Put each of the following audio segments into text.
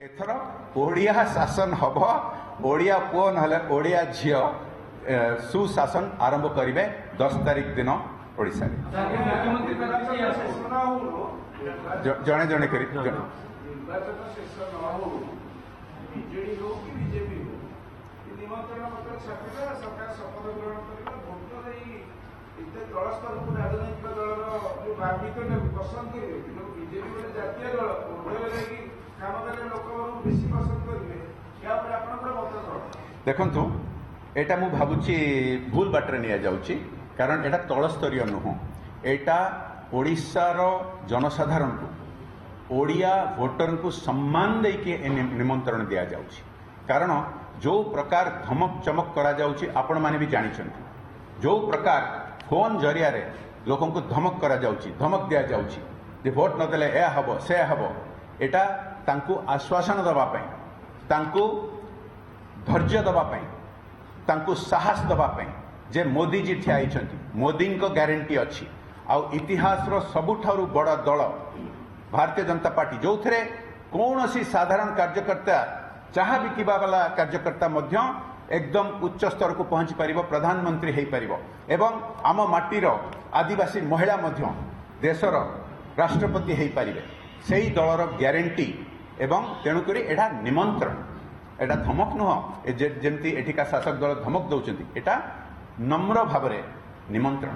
एथर ओडिया शासन हम ओडिया पुओ ना ओडिया झील सुशासन आरंभ करेंगे 10 तारीख दिन ओडिशा जड़े जड़े कर देखु एटा मु भावुची भूल बाटर निया जाउची कारण एटा तलस्तरीय नुह एटा ओडिशार जनसाधारण को ओडिया भोटर को सम्मान देके निमंत्रण दिया जाउची कारण जो प्रकार धमक चमक करा जाउची आपण माने भी जानिछंती जो प्रकार फोन जरिया रे लोकन को धमक करा जाउची धमक दिया जाउची जे भोट न देले ए हबो से हबो एटा तांको आश्वासन दबा पई तांको धैर्य दवाई तांको साहस दवाई जे मोदी जी ठिया मोदी को ग्यारंटी अच्छी आउ इतिहास सबुठारु बड़ दल भारतीय जनता पार्टी जो थे कौन सी साधारण कार्यकर्ता चाह बिकवा वाला कार्यकर्ता मध्य एकदम उच्च स्तर को पहुंची पारिबो प्रधानमंत्री हो पारिबो एवं आम माटीर आदिवासी महिला मध्य देशर राष्ट्रपति हो पारिबे सेही दलर ग्यारंटी एवं तेणुकरी एटा निमंत्रण एटा धमक नुह जमती एठिका शासक दल धमक दौरान एटा नम्र भाव निमंत्रण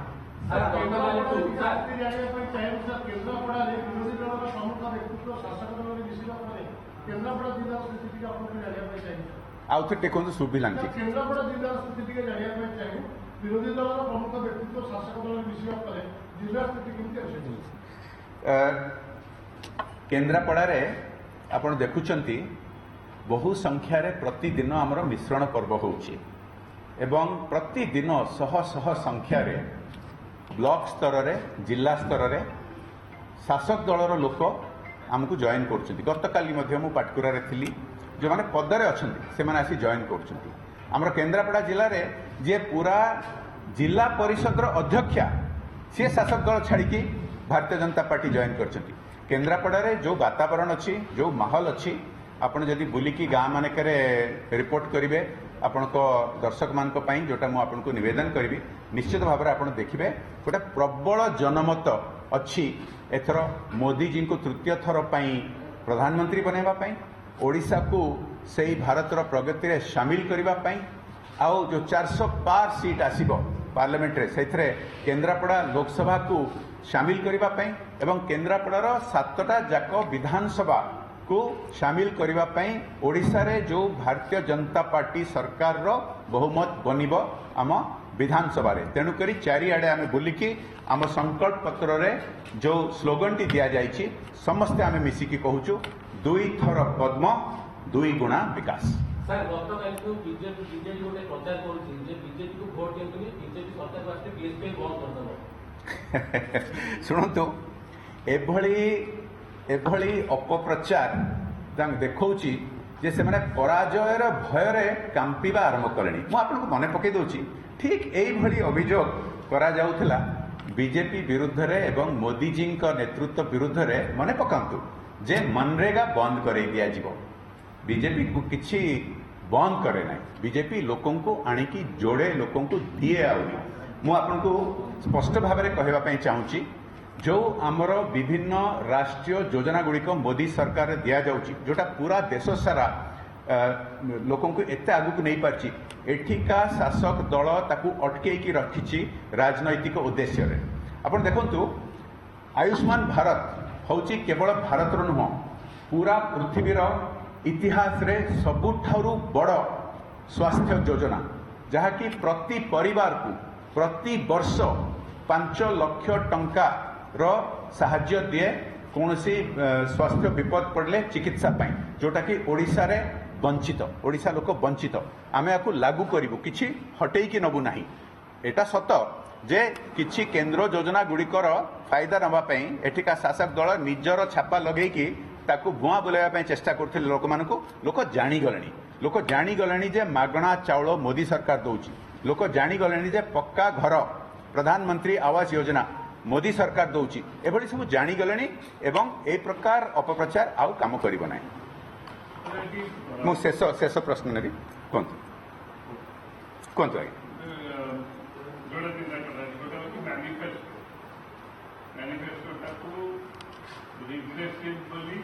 आउ थे टेक शुभिला केन्द्रापड़ा आपण देखुंत बहु संख्यार प्रतिदिन आमर मिश्रण पर्व होउछि एवं प्रतिदिन शह शह संख्यार ब्लॉक स्तर रे जिला स्तर रे शासक दलर लोक आमको जॉइन कर गतकाली मु पाटकुरा रे थिली जो माने पदरे अछंती से माने आसी जॉइन करछंती आमर केन्द्रापड़ा जिल्ला रे जे पूरा जिला परिषद अध्यक्षा सी शासक दल छाड़ी भारतीय जनता पार्टी जॉइन करछंती केन्द्रापड़ा रे जो वातावरण अच्छी जो माहौल अच्छी आपण जदि बुलिकी गाँ मानक रिपोर्ट करेंगे आपण दर्शक मान जोटा मुझे निवेदन करी निश्चित भाव में आप देखिए गोटे प्रबल जनमत अच्छी एथर मोदी जी को तृतीय थर प्रधानमंत्री बनवाई ओडिशा को सही भारतर प्रगति में सामिल करने आउ जो 400 पार सीट आसीबो पार्लियामेंट से केन्द्रापड़ा लोकसभा को सामिल करने एवं केन्द्रापड़ार 7टा जाक विधानसभा को सामिल करने ओडिशा रे जो भारतीय जनता पार्टी सरकार रो बहुमत बनिब आम विधानसभा रे तेणुकरी चारिआडे आम बुलिकी आम संकल्प पत्र रे जो स्लोगन टी दिया जाइछि समस्ते आम मिसिकी कहूचु 2 थर पद्म 2 गुणा विकास। सर गतकाल को बीजेपी गोटे प्रचार करूछि जे बीजेपी को वोट दियंतुनी बीजेपी सरकार वास्ते बीएसपी बंद कर दबो सुनंतु एभली अपप्रचार देखौछि जे से माने पराजयर भय कांपीबा आरंभ कले मुझे मन पकई दूची ठीक यही अभियोग करा जाउथला बीजेपी विरुद्ध रे एवं मोदी जी नेतृत्व विरुद्ध रे मन पकांतु जे मनरेगा बंद कर दिया जीवो बीजेपी को किछि बंद करे ना बीजेपी लोकों को आनिकी जोड़े लोकों को दिए आउनी मु आपनको स्पष्ट भाव में कहवाई चाहूँगी जो आमर विभिन्न राष्ट्रीय योजना गुड़िक मोदी सरकार दिया जाउची जोटा पूरा देश सारा लोकों को एते आगु को नहीं पारची एठिका शासक दल ताकू अटकेकी रखिछि राजनैतिक उद्देश्य रे आपण देखंतु आयुष्मान भारत होची केवल भारत रो नुह पूरा पृथ्वीर इतिहास रे सबुठारु बड़ स्वास्थ्य योजना जहाँकि प्रति परिवार को प्रति वर्ष 5 लाख टंका रो साहाଯ୍य दिए कौन सी स्वास्थ्य विपद पड़े चिकित्सा पाई जोटा कि ओडिशा रे वंचित ओडिशा लोक वंचित आमे आकु लागू करिवु किछि हटेई कि नबु नाही एटा सत जे किछि केंद्र योजना गुड़िकर फायदा नबा पई एठिका शासक दल निजर छापा लगेकी ताकू भुआ बुलाइबा पई चेष्टा करथिले लोक मानको लोक जानी गलेनी जे मागणा चाउल मोदी सरकार दउची लोक जानी गलेनी जे पक्का घर प्रधानमंत्री आवास योजना मोदी सरकार दउची एभली सब जानी गलेनी एवं ए प्रकार अपप्रचार आउ काम करिबो नाही। ମୁଁ ଶେଷ ପ୍ରଶ୍ନ ନେବି କୁହନ୍ତୁ କୁହନ୍ତୁ ଆଜ୍ଞା जोड़ा चिंता कर रहा है गोटे हूँ मैनिफेस्टोटा रिग्रेसिव बोली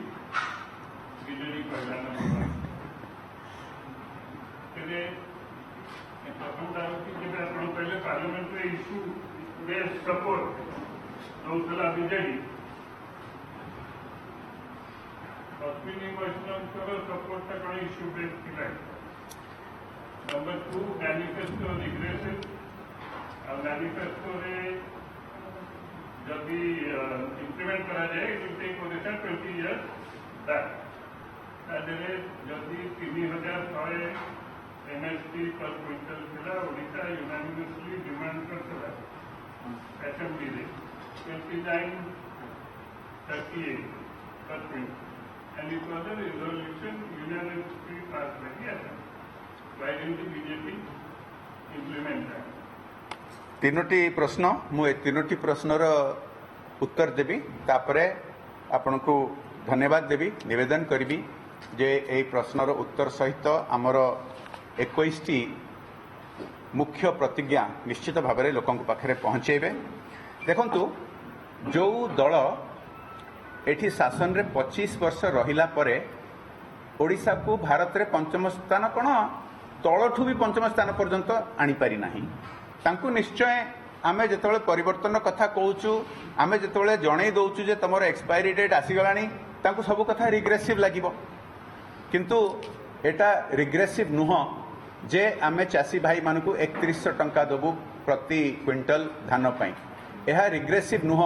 बीजेडी कहला तेरे प्रथमटा हूँ कि आप कहले पार्लियामेंट इश्यू बेस सपोर्ट दौला बीजेडी अश्विनी वैष्णव सपोर्टा कौन इश्यू बेस थी नंबर 2 मैनिफेस्टो रिग्रेसिव मैनिफेस्टो जदि इम्प्लीमेंट करा जाए it will take position 20 years back जदि 3100 एमएसपी पर क्विंटल था ओडिशा यूनानिमसली डिमांड करता एसएमडी 2938 per quintal and it was a resolution unanimously pass by the assembly. Why didn't the BJP implement that? तीनोटी प्रश्न मु ए तीनोटी प्रश्नर उत्तर देवी तापरे आपनको धन्यवाद देवी निवेदन करी जे ए प्रश्नर उत्तर सहित आमर 21टी मुख्य प्रतिज्ञा निश्चित भाव में लोकों पाखे पहुँचेबे देखंतु जो दल एठी शासन रे 25 वर्ष रहिला परे ओडिशा को भारत रे पंचम स्थान कौन तलठू भी पंचम स्थान पर्यंत आनीपारी ना तांकु निश्चय आमे जेतबेले परिवर्तन कथा कहूचु आमे जेतबेले जणै दउचु जे तमर एक्सपायरी डेट आसीगलानी तांकु सब कथा रिग्रेसिव लागिबो किंतु एटा रिग्रेसिव नुह जे आमे चासी भाई मानकु 3100 टंका देबु प्रति क्विंटल धान पई एहा रिग्रेसिव नुह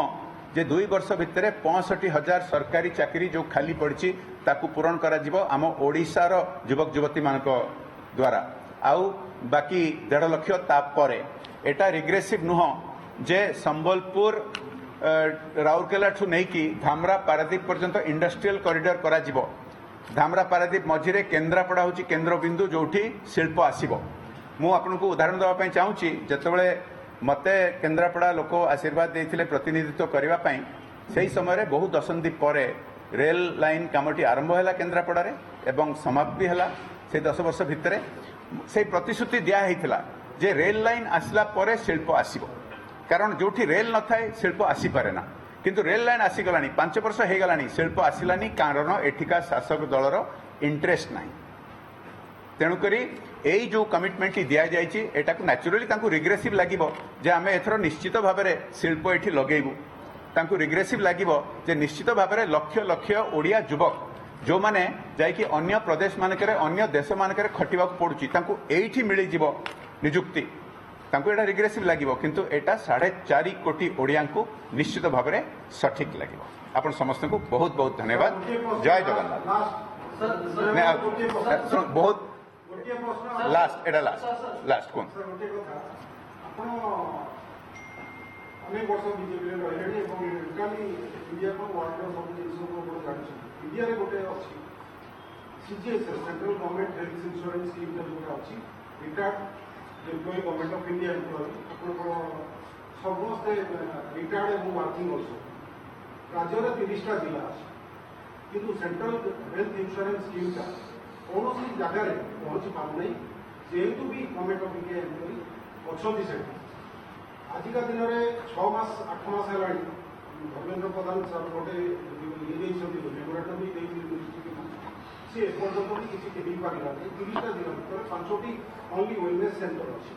जे 2 वर्ष भितर 65,000 सरकारी चाकरी जो खाली पड़ी ताकू पूरण करा जिवो आम ओडिशार युवक युवती मानक द्वारा आउ बाकी 1.5 लाख तापरे एटा रिग्रेसिव नुह जे संबलपुर राउरकेला ठू नहीं कि धामरा पारादीप पर्यंत इंडस्ट्रियल कॉरिडोर करा जिवो धामरा पारादीप मझिरे केन्द्रापड़ा हूँ केन्द्र बिंदु जोठी शिल्प आसीबो मु आपनको उदाहरण देवाई चाहूँगी जितेबाला मते केन्द्रापड़ा लोक आशीर्वाद देते प्रतिनिधित्व करने से समय बहु दशंधि पर रेल लाइन कामटी आरंभ है केन्द्रापड़े एवं समाप्ति है से 10 वर्ष भितर से प्रतिश्रुति दिया जे रेल लाइन आसला परे शिल्प आसीबो कारण जोठी रेल न थाए शिल्प आसी पारे ना किंतु रेल लाइन आसीगलानी 5 वर्ष हो गलानी शिल्प आसिलानी कारण एठिका शासक दलर इंटरेस्ट नाही तेणुकरी यही जो कमिटमेंट दिया जाइए एटा को नेचुरली तांकु रिग्रेसिव लागिबो जे आमे एथरो निश्चित भाव में शिल्प एठी लगेबू तांकु रिग्रेसिव लागिबो जे निश्चित भाव में लक्ष लक्ष ओडिया युवक जो माने जाइकी अन्य प्रदेश मानकरे अन्य देश मानकरे खटिबा पड़ुची तांकु एठी मिली जिवो निजुक्ति तांकु एटा रिग्रेसिव लागिबो किंतु एटा 4.5 कोटी ओडिया को निश्चित भाव में सठिक लागिबो आपण समस्त को बहुत बहुत धन्यवाद जय जगन्नाथ बहुत लास्ट एटा लास्ट कौन अनेक वर्ष बीजेपी रही इंडिया को वर्ल्ड सब जिन जानते इंडिया गोटे अच्छी CGHS central government health insurance scheme जोटा अच्छी retired employee government of India employee समस्ते रिटायर्ड एवं वर्किंग अल्सो राज्य में 30टा जिला अच्छी किंतु सेंट्रल हेल्थ इंश्योरेंस स्कीमटा कौन जगार पहुँची पाऊना जेहेतु भी गवर्नमेंट ऑफ इंडिया एम्प्लॉई अच्छा से आजिका दिन में 6 मास 8 मास है धर्मेन्द्र प्रधान सर गोटे मेमोरांडम भी सी एपर्यंत भी किसी पारा 30टा जिला भर 5टी ओनली वेलनेस सेंटर अच्छी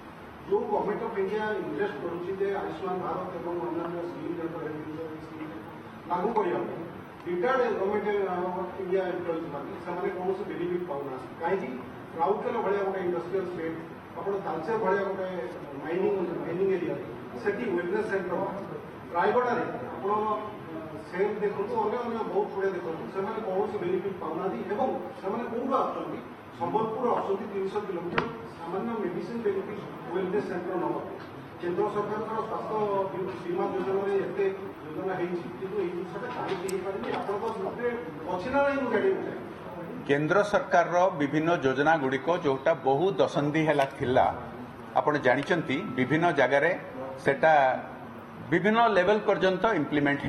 जो गवर्नमेंट ऑफ इंडिया इन्वेस्ट करुँचे आयुष्मान भारत और अन्य स्कीम लागू करने retired government of India employees मानी से कौन बेनिफिट पाऊना कहीं राउरकेला भाया गोटे इंडस्ट्रियल स्टेट आप तालचेर भाया गोटे माइनिंग एरिया से वेलनेस सेंटर रायगढ़ आप सेल देखो अन्य बहुत गुड़े देखो से कौन बेनिफिट पाऊना कौट आसुँच संबलपुर आसुँच 300 किलोमीटर सामान्य मेडिसिन बेनिफिट वेलनेस सेंटर न केन्द्र सरकार स्वास्थ्य बीमा योजना में एत योजना अच्छी ना नहीं केंद्र सरकार विभिन्न योजना गुड़िक जोटा बहु दशंधि है आपण जानते विभिन्न जगार सेटा विभिन्न लेवल पर्यंत इम्प्लीमेंट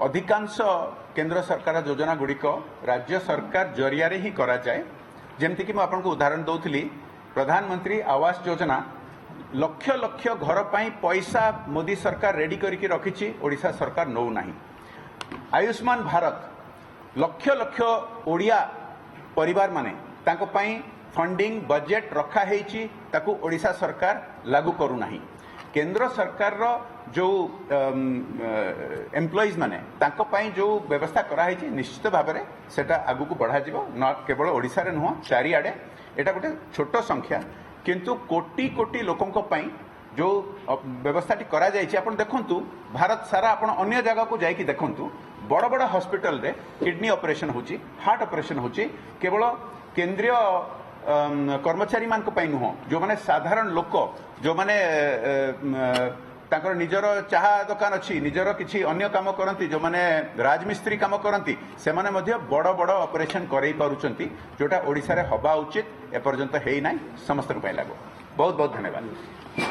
अधिकांश केंद्र सरकार योजना गुड़िक राज्य सरकार जरिया ही करा जाए जेमती कि मैं आपको उदाहरण दौली प्रधानमंत्री आवास योजना लक्ष लक्ष घर पर पैसा मोदी सरकार रेडी करके रखी ओडिशा सरकार नौ ना आयुष्मान भारत लक्ष लक्ष ओडिया परिवार माने तांको पई फंडिंग बजेट रखा हेची ताकू ओडिशा सरकार लागू करू नाही केंद्र सरकार रो जो एम्प्लॉइज माने तांको पई जो व्यवस्था करा हेची निश्चित भाव में सेटा आगु को बढ़ा जिवो न केवल ओडिशा रे नुह चारिआडे एटा गोटे छोट संख्या किंतु कोटी कोटी लोकंको पई जो व्यवस्था करा जायछि आपण देखंतु भारत सारा आपण अन्य जगह को जाई कि देखंतु बड़ बड़ हॉस्पिटल रे किडनी ऑपरेशन होची हार्ट ऑपरेशन होची केवल केंद्रीय कर्मचारी मान नुह जो माने साधारण लोक जो माने तांकर निजर चाहा दुकान अच्छी निजर किसी अन्य काम करती जो माने राजमिस्त्री काम करती से माने मध्य बड़ बड़ ऑपरेशन करई पारुचंती जोटा ओडिशा रे हबा उचित एपर्यंत हेई नाही समस्त लागू बहुत बहुत धन्यवाद।